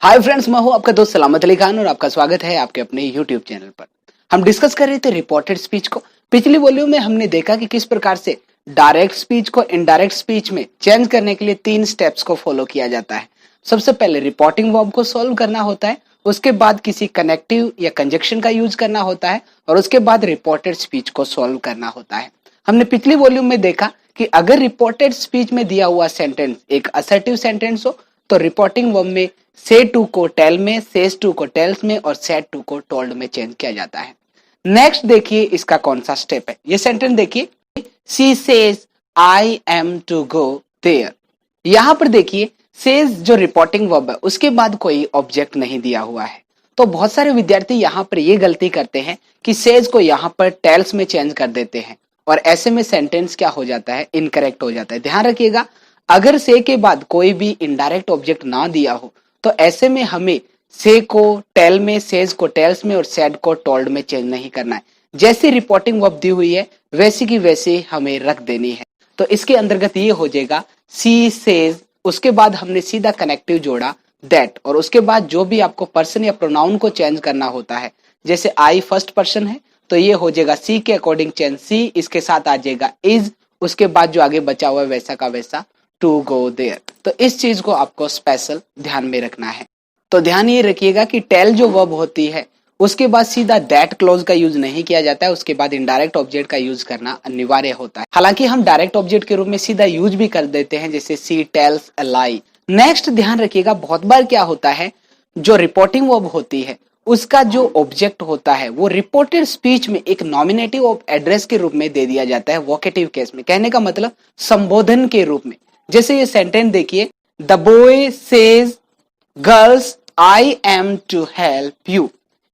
Hi friends, मैं हूं आपका दोस्त सलामत अली खान और आपका स्वागत है आपके अपने यूट्यूब चैनल पर। हम डिस्कस कर रहे थे रिपोर्टेड स्पीच को। पिछली वॉल्यूम में हमने देखा कि किस प्रकार से डायरेक्ट स्पीच को इनडायरेक्ट स्पीच में चेंज करने के लिए 3 स्टेप्स को फॉलो किया जाता है। सबसे पहले रिपोर्टिंग वर्ब को सॉल्व करना होता है, उसके बाद किसी कनेक्टिव या कंजक्शन का यूज करना होता है और उसके बाद रिपोर्टेड स्पीच को सॉल्व करना होता है। हमने पिछली वॉल्यूम में देखा कि अगर रिपोर्टेड स्पीच में दिया हुआ सेंटेंस एक असर्टिव सेंटेंस हो तो रिपोर्टिंग वर्ब में से टू को टेल में, सेज टू को टेल्स में और सेड टू को टोल्ड में चेंज किया जाता है। नेक्स्ट देखिए इसका कौन सा स्टेप है। ये सेंटेंस देखिए, she says I am to go there. यहां पर देखिए सेज जो रिपोर्टिंग वर्ब है उसके बाद कोई ऑब्जेक्ट नहीं दिया हुआ है। तो बहुत सारे विद्यार्थी यहां पर ये गलती करते हैं कि सेज को यहां पर टेल्स में चेंज कर देते हैं और ऐसे में सेंटेंस क्या हो जाता है, इनकरेक्ट हो जाता है। ध्यान रखिएगा, अगर से के बाद कोई भी इनडायरेक्ट ऑब्जेक्ट ना दिया हो तो ऐसे में हमें से को टेल में, सेज को टेल्स में और सेड को टोल्ड में चेंज नहीं करना है। जैसी रिपोर्टिंग वर्ब दी हुई है वैसी की वैसी हमें रख देनी है। तो इसके अंतर्गत ये हो जाएगा सी सेज, उसके बाद हमने सीधा कनेक्टिव जोड़ा दैट और उसके बाद जो भी आपको पर्सन या प्रोनाउन को चेंज करना होता है, जैसे आई फर्स्ट पर्सन है तो ये हो जाएगा सी के अकॉर्डिंग चेंज सी, इसके साथ आ जाएगा इज, उसके बाद जो आगे बचा हुआ है वैसा का वैसा टू गो देयर। तो इस चीज को आपको स्पेशल ध्यान में रखना है। तो ध्यान ये रखिएगा कि टेल जो वर्ब होती है उसके बाद सीधा दैट क्लॉज का यूज नहीं किया जाता है, उसके बाद इनडायरेक्ट ऑब्जेक्ट का यूज करना अनिवार्य होता है। हालांकि हम डायरेक्ट ऑब्जेक्ट के रूप में सीधा यूज भी कर देते हैं, जैसे सी टेल्स अ लाई। नेक्स्ट ध्यान रखिएगा, बहुत बार क्या होता है जो रिपोर्टिंग वर्ब होती है उसका जो ऑब्जेक्ट होता है वो रिपोर्टेड स्पीच में एक नॉमिनेटिव ऑफ एड्रेस के रूप में दे दिया जाता है, वोकेटिव केस में। कहने का मतलब संबोधन के रूप में। जैसे ये सेंटेंस देखिए, the boy says girls I am to help you.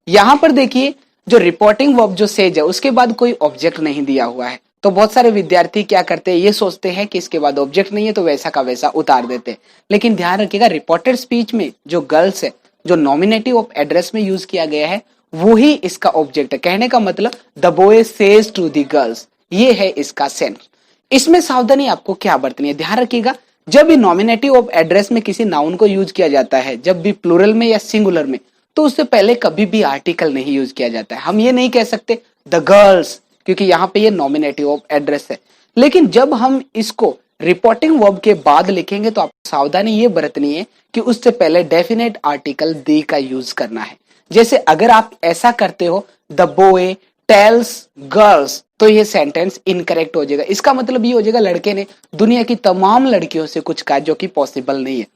यहां पर देखिए जो रिपोर्टिंग वर्ब जो सेज है उसके बाद कोई ऑब्जेक्ट नहीं दिया हुआ है। तो बहुत सारे विद्यार्थी क्या करते हैं, ये सोचते हैं कि इसके बाद ऑब्जेक्ट नहीं है तो वैसा का वैसा उतार देते हैं। लेकिन ध्यान रखिएगा, रिपोर्टेड स्पीच में जो गर्ल्स है जो नॉमिनेटिव ऑफ एड्रेस में यूज किया गया है वो ही इसका ऑब्जेक्ट है। कहने का मतलब the boy says to the girls, ये है इसका सेंस। इसमें सावधानी आपको क्या बरतनी है, ध्यान रखिएगा, जब भी नॉमिनेटिव ऑफ एड्रेस में किसी नाउन को यूज किया जाता है, जब भी प्लूरल में या सिंगुलर में, तो उससे पहले कभी भी आर्टिकल नहीं यूज किया जाता है। हम ये नहीं कह सकते द गर्ल्स, क्योंकि यहां पे ये नॉमिनेटिव ऑफ एड्रेस है। लेकिन जब हम इसको रिपोर्टिंग वर्ब के बाद लिखेंगे तो आपको सावधानी ये बरतनी है कि उससे पहले डेफिनेट आर्टिकल दी का यूज करना है। जैसे अगर आप ऐसा करते हो द बॉय टेल्स गर्ल्स, तो ये सेंटेंस इनकरेक्ट हो जाएगा। इसका मतलब ये हो जाएगा लड़के ने दुनिया की तमाम लड़कियों से कुछ कहा, जो कि पॉसिबल नहीं है।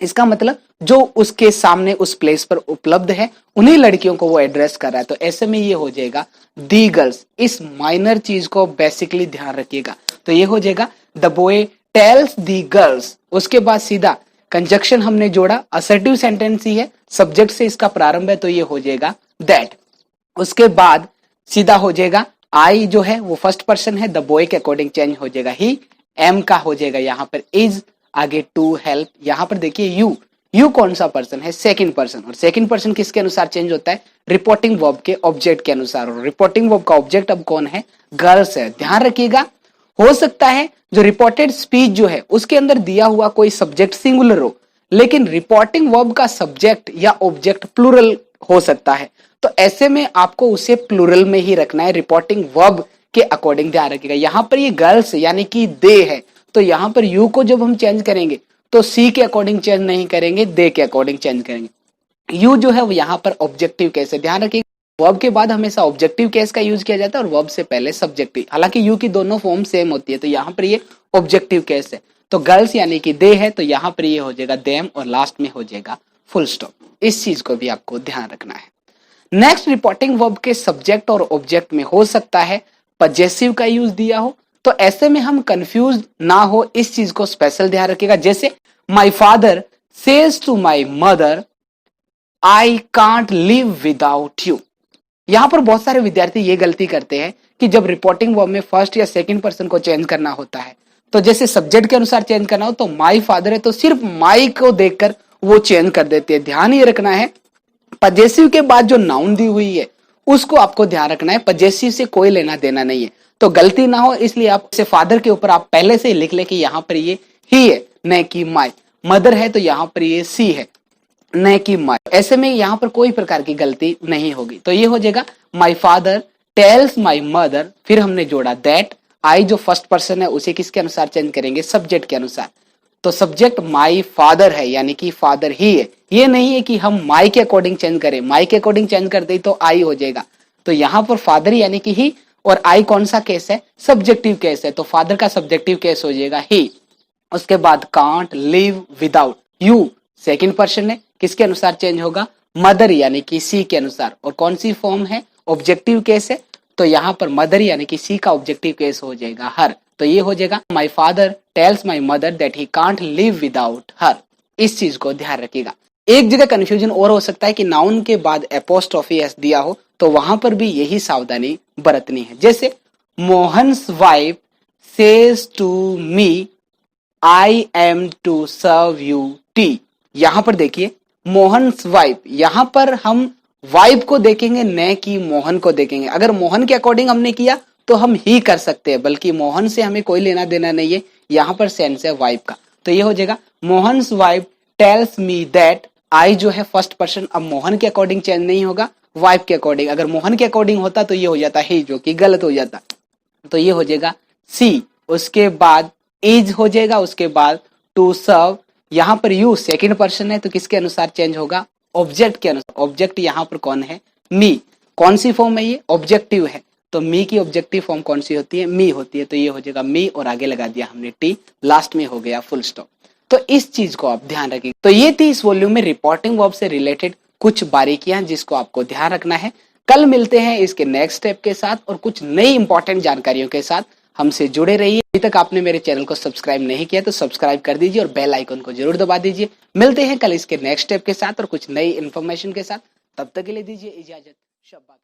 इसका मतलब जो उसके सामने उस प्लेस पर उपलब्ध है उन्हीं लड़कियों को वो एड्रेस कर रहा है। तो ऐसे में ये हो जाएगा दी गर्ल्स। इस माइनर चीज को बेसिकली ध्यान रखिएगा। तो ये हो जाएगा the boy tells the girls, उसके बाद सीधा कंजक्शन हमने जोड़ा, असर्टिव सेंटेंस ही है, सब्जेक्ट से इसका प्रारंभ है तो ये हो जाएगा दैट। उसके बाद सीधा हो जाएगा आई जो है वो फर्स्ट पर्सन है, द बॉय के अकॉर्डिंग चेंज हो जाएगा ही, एम का हो जाएगा यहाँ पर इज, आगे टू हेल्प। यहाँ पर देखिए यू, यू कौन सा पर्सन है, सेकंड पर्सन, और सेकंड पर्सन किसके अनुसार चेंज होता है, रिपोर्टिंग वर्ब के ऑब्जेक्ट के अनुसार। और रिपोर्टिंग वर्ब का ऑब्जेक्ट अब कौन है, गर्ल्स है। ध्यान रखिएगा, हो सकता है जो रिपोर्टेड स्पीच जो है उसके अंदर दिया हुआ कोई सब्जेक्ट सिंगुलर हो, लेकिन रिपोर्टिंग वर्ब का सब्जेक्ट या ऑब्जेक्ट प्लूरल हो सकता है। तो ऐसे में आपको उसे प्लूरल में ही रखना है, रिपोर्टिंग वर्ब के अकॉर्डिंग। ध्यान रखिएगा, यहां पर ये गर्ल्स यानी कि दे है, तो यहां पर यू को जब हम चेंज करेंगे तो सी के अकॉर्डिंग चेंज नहीं करेंगे, दे के अकॉर्डिंग चेंज करेंगे। यू जो है वो यहां पर ऑब्जेक्टिव केस है। ध्यान रखिएगा, वर्ब के बाद हमेशा ऑब्जेक्टिव केस का यूज किया जाता है और वर्ब से पहले सब्जेक्टिव। हालांकि यू की दोनों फॉर्म सेम होती है, तो यहाँ पर ये ऑब्जेक्टिव केस है। तो गर्ल्स यानी कि दे है, तो यहाँ पर ये हो जाएगा देम और लास्ट में हो जाएगा फुल स्टॉप। इस चीज को भी आपको ध्यान रखना है। नेक्स्ट, रिपोर्टिंग वर्ब के सब्जेक्ट और ऑब्जेक्ट में हो सकता है पजेसिव का यूज दिया हो, तो ऐसे में हम कंफ्यूज ना हो, इस चीज को स्पेशल ध्यान रखिएगा। जैसे my father says to my mother I can't live without you. यहां पर बहुत सारे विद्यार्थी ये गलती करते हैं कि जब रिपोर्टिंग वर्ब में फर्स्ट या सेकंड पर्सन को चेंज करना होता है, तो जैसे सब्जेक्ट के अनुसार चेंज करना हो तो माय फादर है तो सिर्फ माई को देखकर वो चेंज कर देते हैं। ध्यान ये रखना है, पजेसिव के बाद जो नाउन दी हुई है उसको आपको ध्यान रखना है, पजेसिव से कोई लेना देना नहीं है। तो गलती ना हो इसलिए आप से फादर के ऊपर आप पहले से ही लिख ले कि यहाँ पर ये ही है, न कि माई। मदर है तो यहाँ पर ये सी है। न कि माई। ऐसे में यहाँ पर कोई प्रकार की गलती नहीं होगी। तो ये हो जाएगा my father tells my mother, फिर हमने जोड़ा दैट, आई जो फर्स्ट पर्सन है उसे किसके अनुसार चेंज करेंगे, सब्जेक्ट के अनुसार। तो सब्जेक्ट माई फादर है यानी कि फादर ही है। ये नहीं है कि हम माई के अकॉर्डिंग चेंज करें, माई के अकॉर्डिंग चेंज कर दे तो आई हो जाएगा। तो यहाँ पर फादर यानी कि ही, और आई कौन सा केस है, सब्जेक्टिव केस है, तो फादर का सब्जेक्टिव केस हो जाएगा ही। उसके बाद can't live without you, second person है, किसके अनुसार चेंज होगा, मदर यानी कि सी के अनुसार। और कौन सी फॉर्म है, ऑब्जेक्टिव केस है, तो यहाँ पर मदर यानी कि सी का ऑब्जेक्टिव केस हो जाएगा हर। तो ये हो जाएगा my father tells my mother that he can't live without her. इस चीज को ध्यान रखिएगा। एक जगह कंफ्यूजन और हो सकता है कि नाउन के बाद एपोस्ट्रोफी एस दिया हो, तो वहां पर भी यही सावधानी बरतनी है। जैसे Mohan's wife says to me I am to serve you tea. यहां पर देखिए मोहन्स वाइफ, यहां पर हम वाइफ को देखेंगे न कि मोहन को देखेंगे। अगर मोहन के अकॉर्डिंग हमने किया तो हम ही कर सकते हैं, बल्कि मोहन से हमें कोई लेना देना नहीं है। यहां पर सेंस है वाइफ का, तो ये हो जाएगा Mohan's wife tells me that, I जो है फर्स्ट पर्सन, अब मोहन के अकॉर्डिंग चेंज नहीं होगा, वाइफ के अकॉर्डिंग। अगर मोहन के अकॉर्डिंग होता तो ये हो जाता ही, जो कि गलत हो जाता। तो ये हो जाएगा सी, उसके बाद इज हो जाएगा, उसके बाद टू सर्व। यहां पर यू सेकंड पर्सन है तो किसके अनुसार चेंज होगा, ऑब्जेक्ट के अनुसार। ऑब्जेक्ट यहां पर कौन है, मी। कौन सी फॉर्म है ये, ऑब्जेक्टिव है, तो मी की ऑब्जेक्टिव फॉर्म कौन सी होती है, मी होती है। तो ये हो जाएगा मी, और आगे लगा दिया हमने टी, लास्ट में हो गया फुल स्टॉप। तो इस चीज को आप ध्यान रखिए। तो ये थी इस वॉल्यूम में रिपोर्टिंग वर्ब से रिलेटेड कुछ बारीकियां जिसको आपको ध्यान रखना है। कल मिलते हैं इसके नेक्स्ट स्टेप के साथ और कुछ नई इंपॉर्टेंट जानकारियों के साथ। हमसे जुड़े रहिए। अभी तक आपने मेरे चैनल को सब्सक्राइब नहीं किया तो सब्सक्राइब कर दीजिए और बेल आइकन को जरूर दबा दीजिए। मिलते हैं कल इसके नेक्स्ट स्टेप के साथ और कुछ नई इंफॉर्मेशन के साथ। तब तक के लिए दीजिए इजाजत। शब्बा।